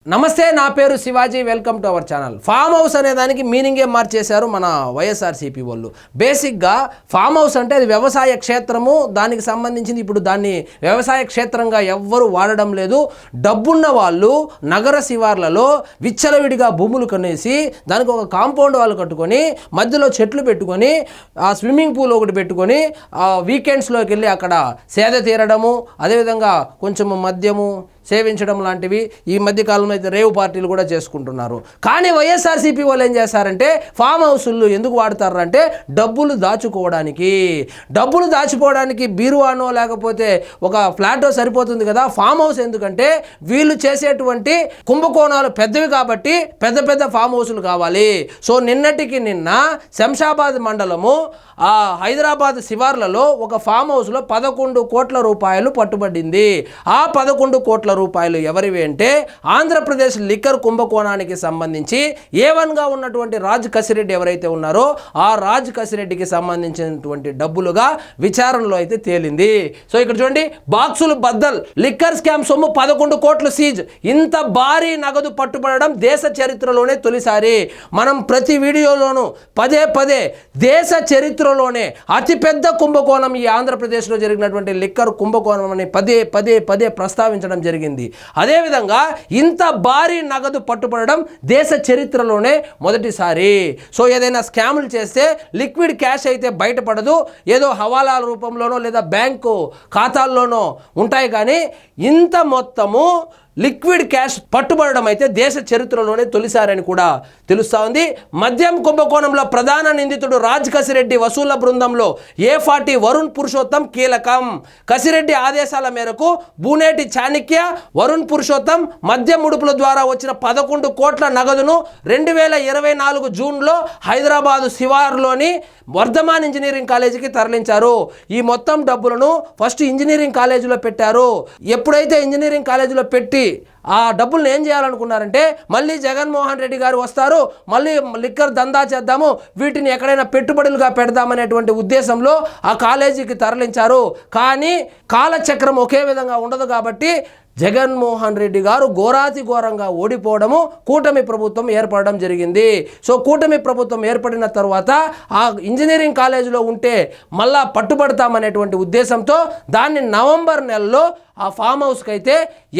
నమస్తే, నా పేరు Shivaji. Welcome to our channel. Farm house అనే దానికి మీనింగే మార్చేశారు మన వైఎస్ఆర్సీపీ వాళ్ళు. బేసిక్గా ఫామ్ హౌస్ అంటే అది వ్యవసాయ క్షేత్రము, దానికి సంబంధించింది. ఇప్పుడు దాన్ని వ్యవసాయ క్షేత్రంగా ఎవ్వరు వాడడం లేదు. డబ్బున్న వాళ్ళు నగర శివార్లలో విచ్చలవిడిగా భూములు కొనేసి దానికి ఒక కాంపౌండ్ వాళ్ళు కట్టుకొని మధ్యలో చెట్లు పెట్టుకొని ఆ స్విమ్మింగ్ పూల్ ఒకటి పెట్టుకొని ఆ వీకెండ్స్లోకి వెళ్ళి అక్కడ సేద తీరడము, అదేవిధంగా కొంచెం మద్యము సేవించడం లాంటివి ఈ మధ్యకాలంలో అయితే రేవ్ పార్టీలు కూడా చేసుకుంటున్నారు. కానీ వైఎస్ఆర్సీపీ వాళ్ళు ఏం చేస్తారంటే ఫామ్ హౌస్లు ఎందుకు వాడతారంటే డబ్బులు దాచుకోవడానికి బీరువానో లేకపోతే ఒక ఫ్లాటో సరిపోతుంది కదా. ఫామ్ హౌస్ ఎందుకంటే వీళ్ళు చేసేటువంటి కుంభకోణాలు పెద్దవి కాబట్టి పెద్ద పెద్ద ఫామ్ హౌస్లు కావాలి. సో నిన్నటికి నిన్న శంషాబాద్ మండలము ఆ హైదరాబాద్ శివార్లలో ఒక ఫామ్ హౌస్లో 11 కోట్ల రూపాయలు పట్టుబడింది. ఆ 11 కోట్ల రూపాయలు ఎవరివి అంటే ఆంధ్రప్రదేశ్ లిక్కర్ కుంభకోణానికి సంబంధించి A1గా ఉన్నటువంటి రాజ్ కసిరెడ్డి ఎవరైతే ఉన్నారో ఆ రాజ్ కసిరెడ్డికి సంబంధించినటువంటి డబ్బులుగా విచారణలో అయితే తేలింది. సో ఇక్కడ చూడండి, బాక్సులు బద్దల్, లిక్కర్ స్కామ్ సొమ్ము 11 కోట్లు సీజ్. ఇంత భారీ నగదు పట్టుబడడం దేశ చరిత్రలోనే తొలిసారి. మనం ప్రతి వీడియోలోనూ పదే దేశ చరిత్రలోనే అతిపెద్ద కుంభకోణం ఈ ఆంధ్రప్రదేశ్లో జరిగినటువంటి లిక్కర్ కుంభకోణం అని పదే ప్రస్తావించడం జరిగింది. అదేవిధంగా ఇంత భారీ నగదు పట్టుబడడం దేశ చరిత్రలోనే మొదటిసారి. సో ఏదైనా స్కాములు చేస్తే లిక్విడ్ క్యాష్ అయితే బయటపడదు, ఏదో హవాలాల రూపంలోనో లేదా బ్యాంకు ఖాతాల్లోనో ఉంటాయి. కానీ ఇంత మొత్తము లిక్విడ్ క్యాష్ పట్టుబడడం అయితే దేశ చరిత్రలోనే తొలిసారని కూడా తెలుస్తూ ఉంది. మద్యం కుంభకోణంలో ప్రధాన నిందితుడు రాజ్ కసిరెడ్డి వసూళ్ల బృందంలో A40 వరుణ్ పురుషోత్తం కీలకం. కసిరెడ్డి ఆదేశాల మేరకు బూనేటి చాణక్య, వరుణ్ పురుషోత్తం మద్యం ముడుపుల ద్వారా వచ్చిన 11 కోట్ల నగదును 2024 జూన్లో హైదరాబాదు శివార్లోని వర్ధమాన్ ఇంజనీరింగ్ కాలేజీకి తరలించారు. ఈ మొత్తం డబ్బులను ఫస్ట్ ఇంజనీరింగ్ కాలేజీలో పెట్టారు. ఎప్పుడైతే ఇంజనీరింగ్ కాలేజీలో పెట్టి ఆ డబ్బులను ఏం చేయాలనుకున్నారంటే మళ్ళీ జగన్మోహన్ రెడ్డి గారు వస్తారు, మళ్ళీ లిక్కర్ దందా చేద్దాము, వీటిని ఎక్కడైనా పెట్టుబడులుగా పెడదామనేటువంటి ఉద్దేశంలో ఆ కాలేజీకి తరలించారు. కానీ కాలచక్రం ఒకే విధంగా ఉండదు కాబట్టి జగన్మోహన్ రెడ్డి గారు ఘోరాతి ఘోరంగా ఓడిపోవడము, కూటమి ప్రభుత్వం ఏర్పడడం జరిగింది. సో కూటమి ప్రభుత్వం ఏర్పడిన తర్వాత ఆ ఇంజనీరింగ్ కాలేజీలో ఉంటే మళ్ళా పట్టుబడతామనేటువంటి ఉద్దేశంతో దాన్ని నవంబర్ నెలలో ఆ ఫామ్ హౌస్కి అయితే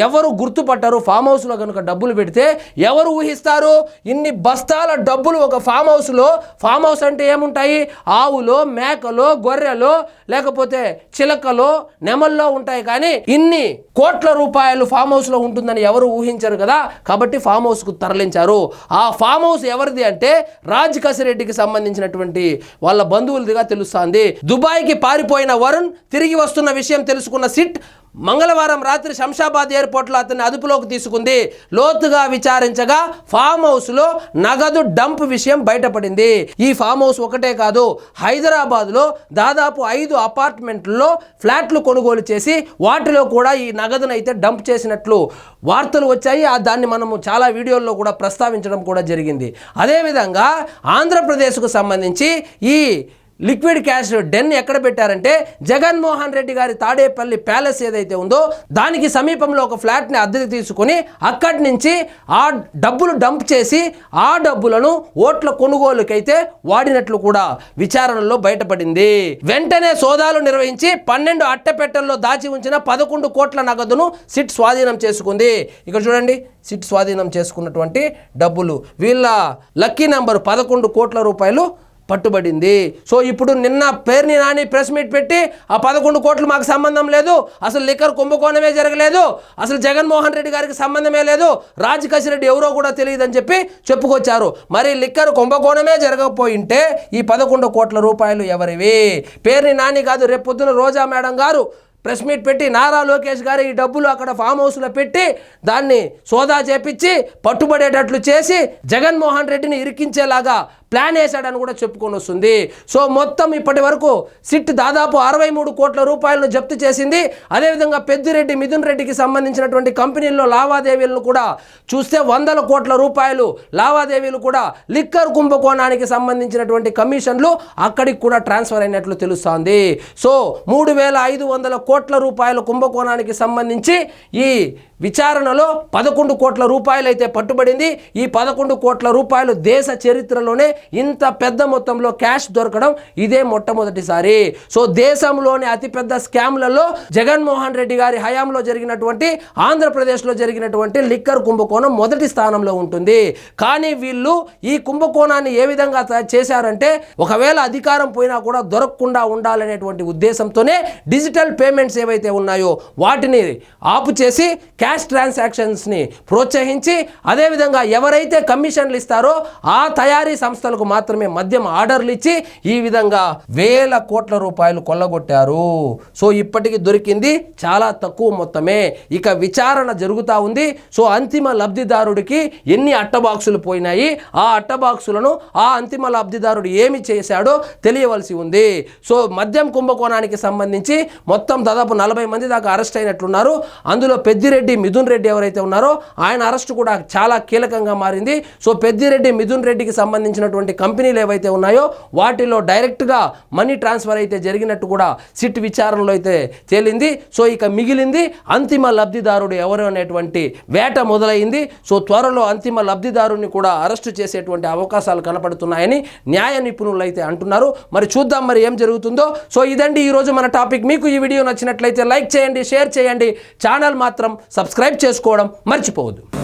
ఎవరు గుర్తుపట్టారు. ఫామ్ హౌస్లో కనుక డబ్బులు పెడితే ఎవరు ఊహిస్తారు? ఇన్ని బస్తాల డబ్బులు ఒక ఫామ్ హౌస్లో. ఫామ్ హౌస్ అంటే ఏముంటాయి? ఆవులో, మేకలో, గొర్రెలో, లేకపోతే చిలకలో, నెమల్లో ఉంటాయి. కానీ ఇన్ని కోట్ల రూపాయలు ఫామ్ హౌస్లో ఉంటుందని ఎవరు ఊహించరు కదా. కాబట్టి ఫామ్ హౌస్కు తరలించారు. ఆ ఫామ్ హౌస్ ఎవరిది అంటే రాజ్ కసిరెడ్డికి సంబంధించినటువంటి వాళ్ళ బంధువులదిగా తెలుస్తోంది. దుబాయ్కి పారిపోయిన వరుణ్ తిరిగి వస్తున్న విషయం తెలుసుకున్న సిట్ మంగళవారం రాత్రి శంషాబాద్ ఎయిర్పోర్ట్లో అతన్ని అదుపులోకి తీసుకుంది. లోతుగా విచారించగా ఫామ్ హౌస్లో నగదు డంప్ విషయం బయటపడింది. ఈ ఫామ్ హౌస్ ఒకటే కాదు, హైదరాబాద్లో దాదాపు 5 అపార్ట్మెంట్లలో ఫ్లాట్లు కొనుగోలు చేసి వాటిలో కూడా ఈ నగదును అయితే డంప్ చేసినట్లు వార్తలు వచ్చాయి. దాన్ని మనము చాలా వీడియోల్లో కూడా ప్రస్తావించడం కూడా జరిగింది. అదేవిధంగా ఆంధ్రప్రదేశ్కు సంబంధించి ఈ లిక్విడ్ క్యాష్ డెన్ ఎక్కడ పెట్టారంటే జగన్మోహన్ రెడ్డి గారి తాడేపల్లి ప్యాలెస్ ఏదైతే ఉందో దానికి సమీపంలో ఒక ఫ్లాట్ని అద్దెకు తీసుకుని అక్కడి నుంచి ఆ డబ్బులు డంప్ చేసి ఆ డబ్బులను ఓట్ల కొనుగోలుకైతే వాడినట్లు కూడా విచారణలో బయటపడింది. వెంటనే సోదాలు నిర్వహించి 12 అట్టపెట్టెల్లో దాచి ఉంచిన 11 కోట్ల నగదును సిట్ స్వాధీనం చేసుకుంది. ఇక్కడ చూడండి, సిట్ స్వాధీనం చేసుకున్నటువంటి డబ్బులు వీళ్ళ లక్కీ నెంబర్ 11 కోట్ల రూపాయలు పట్టుబడింది. సో ఇప్పుడు నిన్న పేర్ని నాని ప్రెస్ మీట్ పెట్టి ఆ 11 కోట్లు మాకు సంబంధం లేదు, అసలు లిక్కర్ కుంభకోణమే జరగలేదు, అసలు జగన్మోహన్ రెడ్డి గారికి సంబంధమే లేదు, రాజ్ కసిరెడ్డి ఎవరో కూడా తెలియదని చెప్పి చెప్పుకొచ్చారు. మరి లిక్కర్ కుంభకోణమే జరగకపోయింటే ఈ 11 కోట్ల రూపాయలు ఎవరివి? పేర్ని నాని కాదు, రేపు పొద్దున రోజా మేడం గారు ప్రెస్ మీట్ పెట్టి నారా లోకేష్ గారు ఈ డబ్బులు అక్కడ ఫామ్ హౌస్లో పెట్టి దాన్ని సోదా చేపించి పట్టుబడేటట్లు చేసి జగన్మోహన్ రెడ్డిని ఇరికించేలాగా ప్లాన్ వేశాడని కూడా చెప్పుకొని వస్తుంది. సో మొత్తం ఇప్పటి వరకు సిట్ దాదాపు 63 కోట్ల రూపాయలను జప్తు చేసింది. అదేవిధంగా పెద్దిరెడ్డి మిథున్ రెడ్డికి సంబంధించినటువంటి కంపెనీల్లో లావాదేవీలను కూడా చూస్తే 100 కోట్ల రూపాయలు లావాదేవీలు కూడా లిక్కర్ కుంభకోణానికి సంబంధించినటువంటి కమిషన్లు అక్కడికి కూడా ట్రాన్స్ఫర్ అయినట్లు తెలుస్తోంది. సో 3,500 కోట్ల రూపాయల కుంభకోణానికి సంబంధించి ఈ విచారణలో 11 కోట్ల రూపాయలు అయితే పట్టుబడింది. ఈ 11 కోట్ల రూపాయలు దేశ చరిత్రలోనే ఇంత పెద్ద మొత్తంలో క్యాష్ దొరకడం ఇదే మొట్టమొదటిసారి. సో దేశంలోని అతిపెద్ద స్కామ్లలో జగన్మోహన్ రెడ్డి గారి హయాంలో జరిగినటువంటి ఆంధ్రప్రదేశ్లో జరిగినటువంటి లిక్కర్ కుంభకోణం మొదటి స్థానంలో ఉంటుంది. కానీ వీళ్ళు ఈ కుంభకోణాన్ని ఏ విధంగా చేశారంటే ఒకవేళ అధికారం పోయినా కూడా దొరకకుండా ఉండాలనేటువంటి ఉద్దేశంతోనే డిజిటల్ పేమెంట్స్ ఏవైతే ఉన్నాయో వాటిని ఆపు చేసి క్యాష్ ట్రాన్సాక్షన్స్ని ప్రోత్సహించి అదేవిధంగా ఎవరైతే కమిషన్లు ఇస్తారో ఆ తయారీ సంస్థలకు మాత్రమే మద్యం ఆర్డర్లు ఇచ్చి ఈ విధంగా 1,000 కోట్ల రూపాయలు కొల్లగొట్టారు. సో ఇప్పటికి దొరికింది చాలా తక్కువ మొత్తమే. ఇక విచారణ జరుగుతూ ఉంది. సో అంతిమ లబ్ధిదారుడికి ఎన్ని అట్టబాక్సులు పోయినాయి, ఆ అట్టబాక్సులను ఆ అంతిమ లబ్ధిదారుడు ఏమి చేశాడో తెలియవలసి ఉంది. సో మద్యం కుంభకోణానికి సంబంధించి మొత్తం దాదాపు 40 మంది దాకా అరెస్ట్ అయినట్లున్నారు. అందులో పెద్దిరెడ్డి మిథున్ రెడ్డి ఎవరైతే ఉన్నారో ఆయన అరెస్ట్ కూడా చాలా కీలకంగా మారింది. సో పెద్దిరెడ్డి మిథున్ రెడ్డికి సంబంధించినటువంటి కంపెనీలు ఏవైతే ఉన్నాయో వాటిలో డైరెక్ట్గా మనీ ట్రాన్స్ఫర్ అయితే జరిగినట్టు కూడా సిట్ విచారణలో అయితే తేలింది. సో ఇక మిగిలింది అంతిమ లబ్ధిదారుడు ఎవరు అనేటువంటి వేట మొదలైంది. సో త్వరలో అంతిమ లబ్ధిదారుని కూడా అరెస్టు చేసేటువంటి అవకాశాలు కనపడుతున్నాయని న్యాయ నిపుణులు అయితే అంటున్నారు. మరి చూద్దాం మరి ఏం జరుగుతుందో. సో ఇదండి ఈరోజు మన టాపిక్. మీకు ఈ వీడియో నచ్చినట్లయితే లైక్ చేయండి, షేర్ చేయండి, ఛానల్ మాత్రం సబ్స్క్రైబ్ చేసుకోవడం మర్చిపోవద్దు.